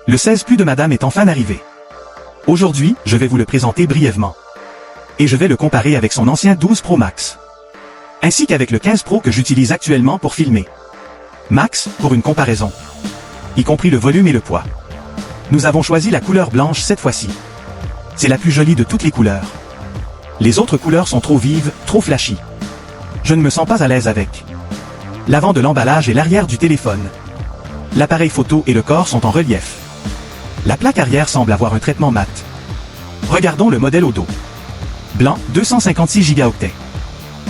Le 16 Plus de Madame est enfin arrivé. Aujourd'hui, je vais vous le présenter brièvement. Et je vais le comparer avec son ancien 12 Pro Max. Ainsi qu'avec le 15 Pro que j'utilise actuellement pour filmer. Max, pour une comparaison. Y compris le volume et le poids. Nous avons choisi la couleur blanche cette fois-ci. C'est la plus jolie de toutes les couleurs. Les autres couleurs sont trop vives, trop flashy. Je ne me sens pas à l'aise avec. L'avant de l'emballage et l'arrière du téléphone. L'appareil photo et le corps sont en relief. La plaque arrière semble avoir un traitement mat. Regardons le modèle au dos. Blanc, 256 Go.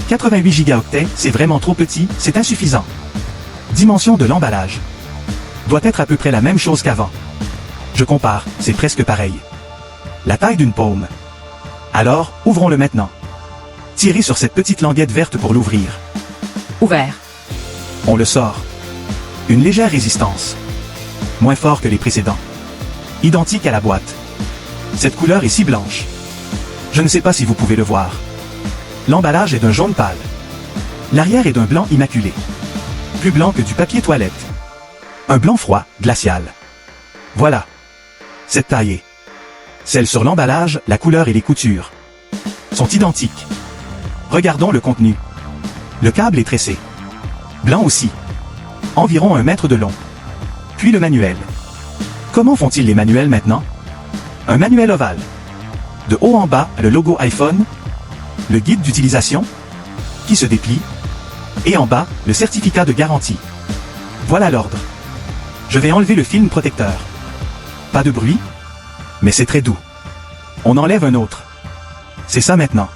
88 Go, c'est vraiment trop petit, c'est insuffisant. Dimension de l'emballage. Doit être à peu près la même chose qu'avant. Je compare, c'est presque pareil. La taille d'une paume. Alors, ouvrons-le maintenant. Tirez sur cette petite languette verte pour l'ouvrir. Ouvert. On le sort. Une légère résistance. Moins fort que les précédents. Identique à la boîte. Cette couleur est si blanche. Je ne sais pas si vous pouvez le voir. L'emballage est d'un jaune pâle. L'arrière est d'un blanc immaculé. Plus blanc que du papier toilette. Un blanc froid, glacial. Voilà. Cette taille. Celle sur l'emballage, la couleur et les coutures sont identiques. Regardons le contenu. Le câble est tressé. Blanc aussi. Environ 1 mètre de long. Puis le manuel. Comment font-ils les manuels maintenant? Un manuel ovale. De haut en bas, le logo iPhone. Le guide d'utilisation, qui se déplie. Et en bas, le certificat de garantie. Voilà l'ordre. Je vais enlever le film protecteur. Pas de bruit, mais c'est très doux. On enlève un autre. C'est ça maintenant.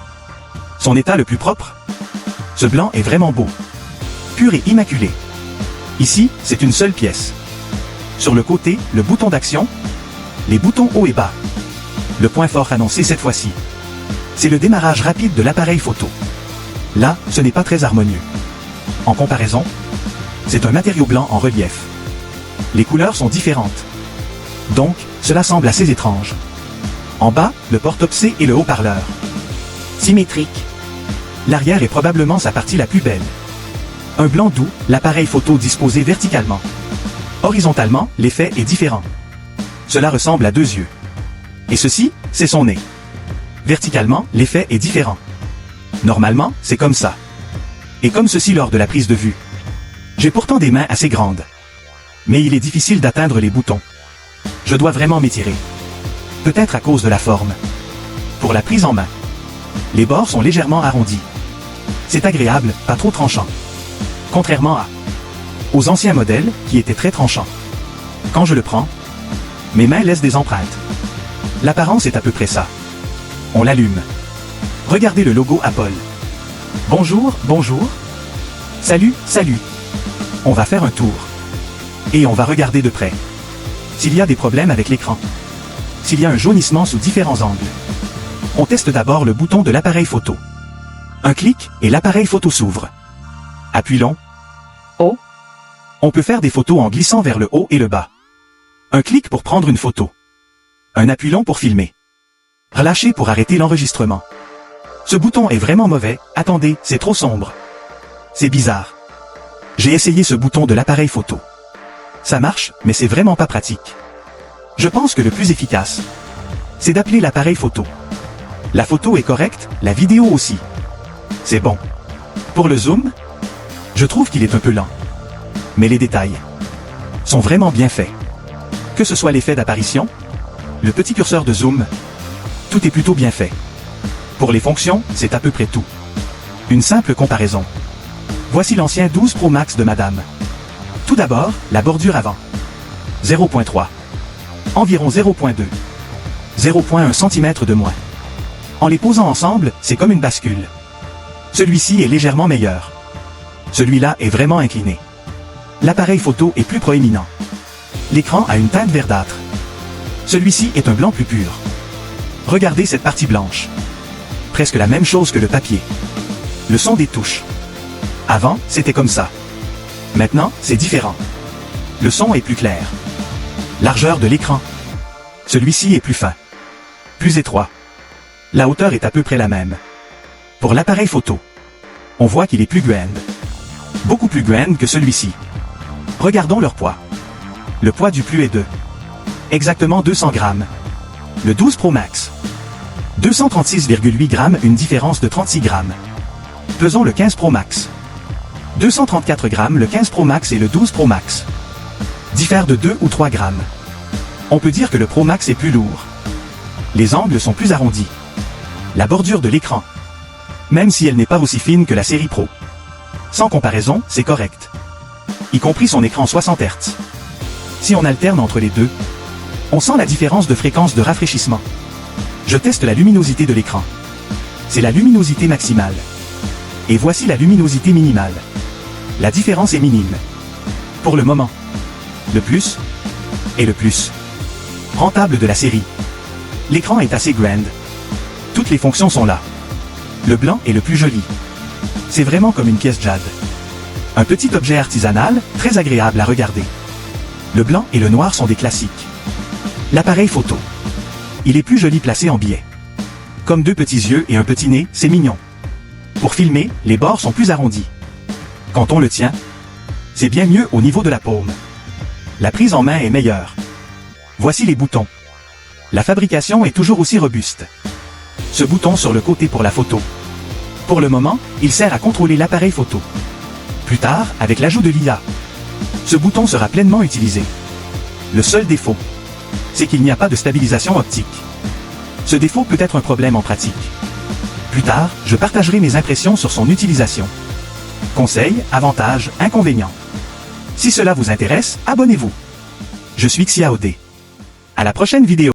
Son état le plus propre. Ce blanc est vraiment beau. Pur et immaculé. Ici, c'est une seule pièce. Sur le côté, le bouton d'action. Les boutons haut et bas. Le point fort annoncé cette fois-ci. C'est le démarrage rapide de l'appareil photo. Là, ce n'est pas très harmonieux. En comparaison, c'est un matériau blanc en relief. Les couleurs sont différentes. Donc, cela semble assez étrange. En bas, le porte-obcé et le haut-parleur. Symétrique. L'arrière est probablement sa partie la plus belle. Un blanc doux, l'appareil photo disposé verticalement. Horizontalement, l'effet est différent. Cela ressemble à 2 yeux. Et ceci, c'est son nez. Verticalement, l'effet est différent. Normalement, c'est comme ça. Et comme ceci lors de la prise de vue. J'ai pourtant des mains assez grandes. Mais il est difficile d'atteindre les boutons. Je dois vraiment m'étirer. Peut-être à cause de la forme. Pour la prise en main. Les bords sont légèrement arrondis. C'est agréable, pas trop tranchant. Contrairement aux anciens modèles, qui étaient très tranchants. Quand je le prends, mes mains laissent des empreintes. L'apparence est à peu près ça. On l'allume. Regardez le logo Apple. Bonjour, bonjour. Salut, salut. On va faire un tour. Et on va regarder de près. S'il y a des problèmes avec l'écran. S'il y a un jaunissement sous différents angles. On teste d'abord le bouton de l'appareil photo. Un clic, et l'appareil photo s'ouvre. Appui long. Haut. On peut faire des photos en glissant vers le haut et le bas. Un clic pour prendre une photo. Un appui long pour filmer. Relâchez pour arrêter l'enregistrement. Ce bouton est vraiment mauvais, attendez, c'est trop sombre. C'est bizarre. J'ai essayé ce bouton de l'appareil photo. Ça marche, mais c'est vraiment pas pratique. Je pense que le plus efficace, c'est d'appeler l'appareil photo. La photo est correcte, la vidéo aussi. C'est bon. Pour le zoom, je trouve qu'il est un peu lent. Mais les détails sont vraiment bien faits. Que ce soit l'effet d'apparition, le petit curseur de zoom, tout est plutôt bien fait. Pour les fonctions, c'est à peu près tout. Une simple comparaison. Voici l'ancien 12 Pro Max de Madame. Tout d'abord, la bordure avant. 0.3. Environ 0.2. 0.1 cm de moins. En les posant ensemble, c'est comme une bascule. Celui-ci est légèrement meilleur. Celui-là est vraiment incliné. L'appareil photo est plus proéminent. L'écran a une teinte verdâtre. Celui-ci est un blanc plus pur. Regardez cette partie blanche. Presque la même chose que le papier. Le son des touches. Avant, c'était comme ça. Maintenant, c'est différent. Le son est plus clair. Largeur de l'écran. Celui-ci est plus fin. Plus étroit. La hauteur est à peu près la même. Pour l'appareil photo, on voit qu'il est plus grand. Beaucoup plus grand que celui-ci. Regardons leur poids. Le poids du plus est de Exactement 200 grammes. Le 12 Pro Max. 236,8 grammes, une différence de 36 grammes. Pesons le 15 Pro Max. 234 grammes, le 15 Pro Max et le 12 Pro Max. Diffèrent de 2 ou 3 grammes. On peut dire que le Pro Max est plus lourd. Les angles sont plus arrondis. La bordure de l'écran, même si elle n'est pas aussi fine que la série Pro. Sans comparaison, c'est correct. Y compris son écran 60 Hz. Si on alterne entre les deux, on sent la différence de fréquence de rafraîchissement. Je teste la luminosité de l'écran. C'est la luminosité maximale. Et voici la luminosité minimale. La différence est minime. Pour le moment. Le plus est le plus rentable de la série. L'écran est assez grand. Toutes les fonctions sont là. Le blanc est le plus joli. C'est vraiment comme une pièce jade. Un petit objet artisanal, très agréable à regarder. Le blanc et le noir sont des classiques. L'appareil photo. Il est plus joli placé en biais. Comme deux petits yeux et un petit nez, c'est mignon. Pour filmer, les bords sont plus arrondis. Quand on le tient, c'est bien mieux au niveau de la paume. La prise en main est meilleure. Voici les boutons. La fabrication est toujours aussi robuste. Ce bouton sur le côté pour la photo. Pour le moment, il sert à contrôler l'appareil photo. Plus tard, avec l'ajout de l'IA, ce bouton sera pleinement utilisé. Le seul défaut, c'est qu'il n'y a pas de stabilisation optique. Ce défaut peut être un problème en pratique. Plus tard, je partagerai mes impressions sur son utilisation. Conseils, avantages, inconvénients. Si cela vous intéresse, abonnez-vous. Je suis Xiaodé. À la prochaine vidéo.